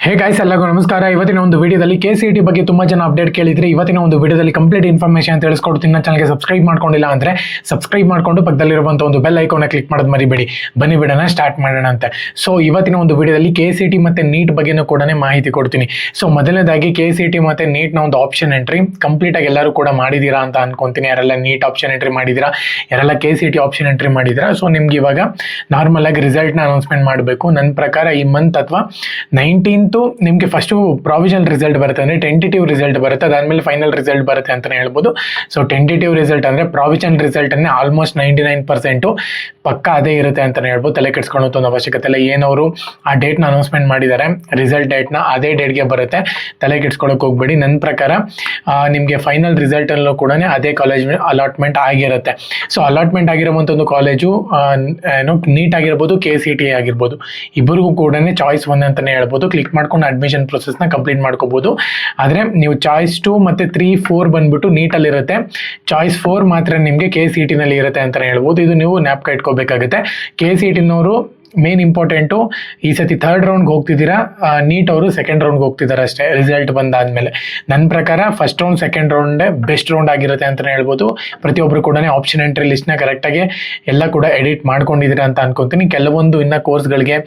Hey guys, ಎಲ್ಲರಿಗೂ ನಮಸ್ಕಾರ. ಇವತ್ತಿನ ಒಂದು ವಿಡಿಯೋದಲ್ಲಿ KCET ಬಗ್ಗೆ ತುಂಬಾ ಜನ ಅಪ್ಡೇಟ್ ಕೇಳಿದ್ರೆ ಇವತ್ತಿನ ಒಂದು ವಿಡಿಯೋದಲ್ಲಿ ಕಂಪ್ಲೀಟ್ ಇನ್ಫಾರ್ಮೇಷನ್ ತಿಳಿಸ್ಕೊಡ್ತೀನಿ. ನನ್ನ ಚಾನಲ್ಗೆ ಸಬ್ಸ್ಕ್ರೈಬ್ ಮಾಡ್ಕೊಂಡಿಲ್ಲ ಅಂದ್ರೆ ಸಬ್ಸ್ಕ್ರೈಬ್ ಮಾಡ್ಕೊಂಡು ಪಕ್ಕದಲ್ಲಿರುವಂಥ ಒಂದು ಬೆಲ್ ಐಕಾನ್ ಕ್ಲಿಕ್ ಮಾಡೋದು ಮರಿಬೇಡಿ. ಬನ್ನಿ ವಿಡಿಯೋನ ಸ್ಟಾರ್ಟ್ ಮಾಡೋಣ ಅಂತ. ಸೊ ಇವತ್ತಿನ ಒಂದು ವಿಡಿಯೋದಲ್ಲಿ KCET ಮತ್ತೆ ನೀಟ್ ಬಗ್ಗೆನೂ ಕೂಡ ಮಾಹಿತಿ ಕೊಡ್ತೀನಿ. ಸೊ ಮೊದಲನೇದಾಗಿ KCET ಮತ್ತೆ ನೀಟ್ನ ಒಂದು ಆಪ್ಷನ್ ಎಂಟ್ರಿ ಕಂಪ್ಲೀಟ್ ಆಗಿ ಎಲ್ಲರೂ ಕೂಡ ಮಾಡಿದೀರಾ ಅಂತ ಅನ್ಕೊಂತೀನಿ. ಯಾರೆಲ್ಲ ನೀಟ್ ಆಪ್ಷನ್ ಎಂಟ್ರಿ ಮಾಡಿದೀರಾ, ಯಾರೆಲ್ಲ KCET ಆಪ್ಷನ್ ಎಂಟ್ರಿ ಮಾಡಿದೀರಾ. ಸೊ ನಿಮ್ಗೆ ಇವಾಗ ನಾರ್ಮಲ್ ಆಗಿ ರಿಸಲ್ಟ್ನ ಅನೌನ್ಸ್ಮೆಂಟ್ ಮಾಡಬೇಕು. ನನ್ನ ಪ್ರಕಾರ ಈ ಮಂತ್ ಅಥವಾ 19 ನಿಮಗೆ ಫಸ್ಟು ಪ್ರಾವಿಷನಲ್ ರಿಸಲ್ಟ್ ಬರುತ್ತೆ, ಅಂದರೆ ಟೆಂಟೇಟಿವ್ ರಿಸಲ್ಟ್ ಬರುತ್ತೆ, ಅದಾದಮೇಲೆ ಫೈನಲ್ ರಿಸಲ್ಟ್ ಬರುತ್ತೆ ಅಂತಲೇ ಹೇಳ್ಬೋದು. ಸೊ ಟೆಂಟೇಟಿವ್ ರಿಸಲ್ಟ್ ಅಂದರೆ ಪ್ರಾವಿಷನಲ್ ರಿಸಲ್ಟನ್ನೇ ಆಲ್ಮೋಸ್ಟ್ 99% ಪಕ್ಕ ಅದೇ ಇರುತ್ತೆ ಅಂತಲೇ ಹೇಳ್ಬೋದು. ತಲೆ ಕೆಡಿಸ್ಕೊಳ್ಳೋ ಒಂದು ಅವಶ್ಯಕತೆ ಇಲ್ಲ. ಏನವರು ಆ ಡೇಟ್ನ ಅನೌನ್ಸ್ಮೆಂಟ್ ಮಾಡಿದ್ದಾರೆ, ರಿಸಲ್ಟ್ ಡೇಟ್ನ ಅದೇ ಡೇಟ್ಗೆ ಬರುತ್ತೆ, ತಲೆ ಕೆಡಿಸ್ಕೊಳ್ಳೋಕೆ ಹೋಗ್ಬೇಡಿ. ನನ್ನ ಪ್ರಕಾರ ನಿಮಗೆ ಫೈನಲ್ ರಿಸಲ್ಟಲ್ಲೂ ಕೂಡ ಅದೇ ಕಾಲೇಜ್ ಅಲಾಟ್ಮೆಂಟ್ ಆಗಿರುತ್ತೆ. ಸೊ ಅಲಾಟ್ಮೆಂಟ್ ಆಗಿರುವಂಥ ಒಂದು ಕಾಲೇಜು ಏನೋ ನೀಟ್ ಆಗಿರ್ಬೋದು, KCET ಆಗಿರ್ಬೋದು, ಇಬ್ಬರಿಗೂ ಕೂಡ ಚಾಯ್ಸ್ 1 ಅಂತಲೇ ಹೇಳ್ಬೋದು. ಕ್ಲಿಕ್ ಮಾಡ್ಕೊಂಡು ಅಡ್ಮಿಷನ್ ಪ್ರೊಸೆಸ್ನ ಕಂಪ್ಲೀಟ್ ಮಾಡ್ಕೋಬಹುದು. ಆದರೆ ನೀವು ಚಾಯ್ಸ್ 2 ಮತ್ತು 3, 4 ಬಂದ್ಬಿಟ್ಟು ನೀಟಲ್ಲಿ ಇರುತ್ತೆ, ಚಾಯ್ಸ್ 4 ಮಾತ್ರ ನಿಮಗೆ KCET-ನಲ್ಲಿ ಇರುತ್ತೆ ಅಂತಲೇ ಹೇಳ್ಬೋದು. ಇದು ನೀವು ಜ್ಞಾಪಕ ಇಟ್ಕೋಬೇಕಾಗುತ್ತೆ. KCET-ನವರು ಮೇನ್ ಇಂಪಾರ್ಟೆಂಟು ಈ ಸತಿ 3rd ರೌಂಡ್ಗೆ ಹೋಗ್ತಿದ್ದೀರಾ, ನೀಟ್ ಅವರು 2nd ರೌಂಡ್ಗೆ ಹೋಗ್ತಿದ್ದಾರೆ ಅಷ್ಟೇ ರಿಸಲ್ಟ್ ಬಂದಾದ್ಮೇಲೆ. ನನ್ನ ಪ್ರಕಾರ ಫಸ್ಟ್ ರೌಂಡ್ 2nd ರೌಂಡೇ ಬೆಸ್ಟ್ ರೌಂಡ್ ಆಗಿರುತ್ತೆ ಅಂತಲೇ ಹೇಳ್ಬೋದು. ಪ್ರತಿಯೊಬ್ಬರು ಕೂಡ ಆಪ್ಷನ್ ಎಂಟ್ರಿ ಲಿಸ್ಟ್ನ ಕರೆಕ್ಟಾಗಿ ಎಲ್ಲ ಕೂಡ ಎಡಿಟ್ ಮಾಡ್ಕೊಂಡಿದ್ದೀರಾ ಅಂತ ಅನ್ಕೊತೀನಿ. ಕೆಲವೊಂದು ಇನ್ನು ಕೋರ್ಸ್ಗಳಿಗೆ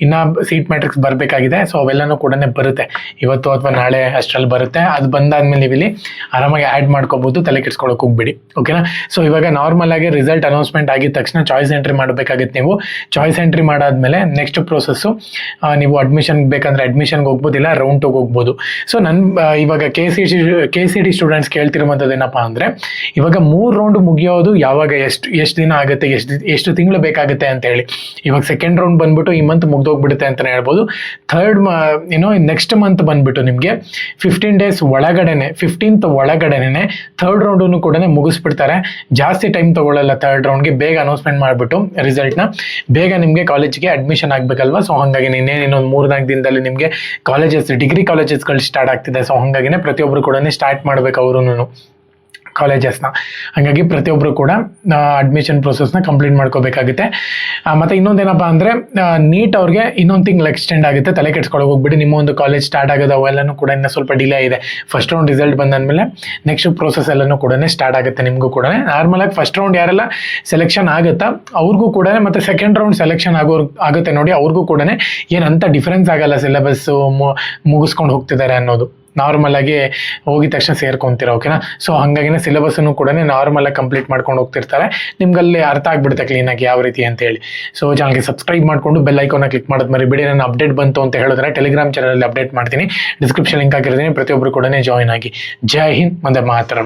ಇನ್ನು ಸೀಟ್ ಮ್ಯಾಟ್ರಿಕ್ಸ್ ಬರಬೇಕಾಗಿದೆ. ಸೊ ಅವೆಲ್ಲನೂ ಕೂಡ ಬರುತ್ತೆ, ಇವತ್ತು ಅಥವಾ ನಾಳೆ ಅಷ್ಟರಲ್ಲಿ ಬರುತ್ತೆ. ಅದು ಬಂದಾದ್ಮೇಲೆ ನೀವು ಇಲ್ಲಿ ಆರಾಮಾಗಿ ಆ್ಯಡ್ ಮಾಡ್ಕೋಬೋದು, ತಲೆ ಕೆಡಿಸ್ಕೊಳ್ಳೋಕೆ ಹೋಗ್ಬಿಡಿ. ಓಕೆನಾ. ಸೊ ಇವಾಗ ನಾರ್ಮಲ್ ಆಗಿ ರಿಸಲ್ಟ್ ಅನೌನ್ಸ್ಮೆಂಟ್ ಆಗಿದ ತಕ್ಷಣ ಚಾಯ್ಸ್ ಎಂಟ್ರಿ ಮಾಡಬೇಕಾಗುತ್ತೆ. ನೀವು ಚಾಯ್ಸ್ ಎಂಟ್ರಿ ಮಾಡಾದ್ಮೇಲೆ ನೆಕ್ಸ್ಟ್ ಪ್ರೋಸೆಸ್ಸು ನೀವು ಅಡ್ಮಿಷನ್ ಬೇಕಂದ್ರೆ ಅಡ್ಮಿಷನ್ಗೆ ಹೋಗ್ಬೋದು, ಇಲ್ಲ ರೌಂಡ್ 2 ಹೋಗ್ಬೋದು. ಸೊ ಇವಾಗ KCET ಸ್ಟೂಡೆಂಟ್ಸ್ ಕೇಳ್ತಿರುವಂಥದ್ದು ಏನಪ್ಪ ಅಂದರೆ, ಇವಾಗ 3 ರೌಂಡ್ ಮುಗಿಯೋದು ಯಾವಾಗ, ಎಷ್ಟು ದಿನ ಆಗುತ್ತೆ, ಎಷ್ಟು ತಿಂಗಳು ಬೇಕಾಗುತ್ತೆ ಅಂತ ಹೇಳಿ. ಇವಾಗ 2nd ರೌಂಡ್ ಬಂದ್ಬಿಟ್ಟು ಈ ಮಂತ್ ಮುಗ್ದೋಗ್ಬಿಡುತ್ತೆ ಅಂತಲೇ ಹೇಳ್ಬೋದು. ನೆಕ್ಸ್ಟ್ ಮಂತ್ ಬಂದ್ಬಿಟ್ಟು ನಿಮಗೆ 15 ಡೇಸ್ ಒಳಗಡೆನೆ, 15th ಒಳಗಡೆನೆ 3rd ರೌಂಡನ್ನು ಕೂಡ ಮುಗಿಸ್ಬಿಡ್ತಾರೆ. ಜಾಸ್ತಿ ಟೈಮ್ ತಗೊಳ್ಳಲ್ಲ 3rd ರೌಂಡ್ಗೆ. ಬೇಗ ಅನೌನ್ಸ್ಮೆಂಟ್ ಮಾಡಿಬಿಟ್ಟು ರಿಸಲ್ಟ್ನ ಬೇಗ ನಿಮಗೆ ಕಾಲೇಜ್ಗೆ ಅಡ್ಮಿಷನ್ ಆಗಬೇಕಲ್ವಾ. ಸೊ ಹಾಗಾಗಿ ಇನ್ನೊಂದು 3-4 ದಿನದಲ್ಲಿ ನಿಮಗೆ ಡಿಗ್ರಿ ಕಾಲೇಜಸ್ಗಳು ಸ್ಟಾರ್ಟ್ ಆಗ್ತಿದೆ. ಸೊ ಹಾಗಾಗಿನೇ ಪ್ರತಿಯೊಬ್ಬರು ಕೂಡ ಸ್ಟಾರ್ಟ್ ಮಾಡಬೇಕು ಅವರು ಕಾಲೇಜಸ್ನ. ಹಾಗಾಗಿ ಪ್ರತಿಯೊಬ್ಬರು ಕೂಡ ಅಡ್ಮಿಷನ್ ಪ್ರೊಸೆಸ್ನ ಕಂಪ್ಲೀಟ್ ಮಾಡ್ಕೋಬೇಕಾಗುತ್ತೆ. ಮತ್ತು ಇನ್ನೊಂದೇನಪ್ಪ ಅಂದರೆ ನೀಟ್ ಅವ್ರಿಗೆ ಇನ್ನೊಂದು ತಿಂಗಳು ಎಕ್ಸ್ಟೆಂಡ್ ಆಗುತ್ತೆ, ತಲೆ ಕೆಡ್ಸ್ಕೊಳ್ಳೋಕೆ ಹೋಗ್ಬಿಟ್ಟು. ನಿಮ್ಮ ಒಂದು ಕಾಲೇಜ್ ಸ್ಟಾರ್ಟ್ ಆಗೋದು ಅವೆಲ್ಲನೂ ಕೂಡ ಇನ್ನೂ ಸ್ವಲ್ಪ ಡಿಲೇ ಇದೆ. ಫಸ್ಟ್ ರೌಂಡ್ ರಿಸಲ್ಟ್ ಬಂದಾದ್ಮೇಲೆ ನೆಕ್ಸ್ಟ್ ಪ್ರೋಸೆಸ್ ಎಲ್ಲನೂ ಕೂಡ ಸ್ಟಾರ್ಟ್ ಆಗುತ್ತೆ. ನಿಮಗೂ ಕೂಡ ನಾರ್ಮಲಾಗಿ ಫಸ್ಟ್ ರೌಂಡ್ ಯಾರೆಲ್ಲ ಸೆಲೆಕ್ಷನ್ ಆಗುತ್ತಾ ಅವ್ರಿಗೂ ಕೂಡ, ಮತ್ತು 2nd ರೌಂಡ್ ಸೆಲೆಕ್ಷನ್ ಆಗುತ್ತೆ ನೋಡಿ, ಅವ್ರಿಗೂ ಕೂಡ ಏನಂತ ಡಿಫ್ರೆನ್ಸ್ ಆಗಲ್ಲ. ಸಿಲೆಬಸ್ಸು ಮುಗಿಸ್ಕೊಂಡು ಹೋಗ್ತಿದ್ದಾರೆ ಅನ್ನೋದು ನಾರ್ಮಲ್ ಆಗಿ ಹೋಗಿದ ತಕ್ಷಣ ಸೇರ್ಕೊಂತೀರ. ಓಕೆನಾ. ಸೊ ಹಾಗಾಗಿನೇ ಸಿಲೆಬಸ್ಸನ್ನು ಕೂಡ ನಾರ್ಮಲ್ ಆಗಿ ಕಂಪ್ಲೀಟ್ ಮಾಡ್ಕೊಂಡು ಹೋಗ್ತಿರ್ತಾರೆ. ನಿಮ್ಗಲ್ಲಿ ಅರ್ಥ ಆಗ್ಬಿಡುತ್ತೆ ಕ್ಲೀನಾಗಿ ಯಾವ ರೀತಿ ಅಂತ ಹೇಳಿ. ಸೊ ಚಾನಲ್ಗೆ ಸಬ್ಸ್ಕ್ರೈಬ್ ಮಾಡಿಕೊಂಡು ಬೆಲ್ ಐಕಾನ್ನ ಕ್ಲಿಕ್ ಮಾಡೋದು ಮರಿಬೇಡಿ. ನನ್ನ ಅಪ್ಡೇಟ್ ಬಂತು ಅಂತ ಹೇಳಿದ್ರೆ ಟೆಲಿಗ್ರಾಮ್ ಚಾನಲಲ್ಲಿ ಅಪ್ಡೇಟ್ ಮಾಡ್ತೀನಿ, ಡಿಸ್ಕ್ರಿಪ್ಷನ್ ಲಿಂಕ್ ಹಾಕಿರ್ತೀನಿ, ಪ್ರತಿಯೊಬ್ಬರು ಕೂಡ ಜಾಯ್ನ್ ಆಗಿ. ಜೈ ಹಿಂದ್, ವಂದೇ ಮಾತರಂ.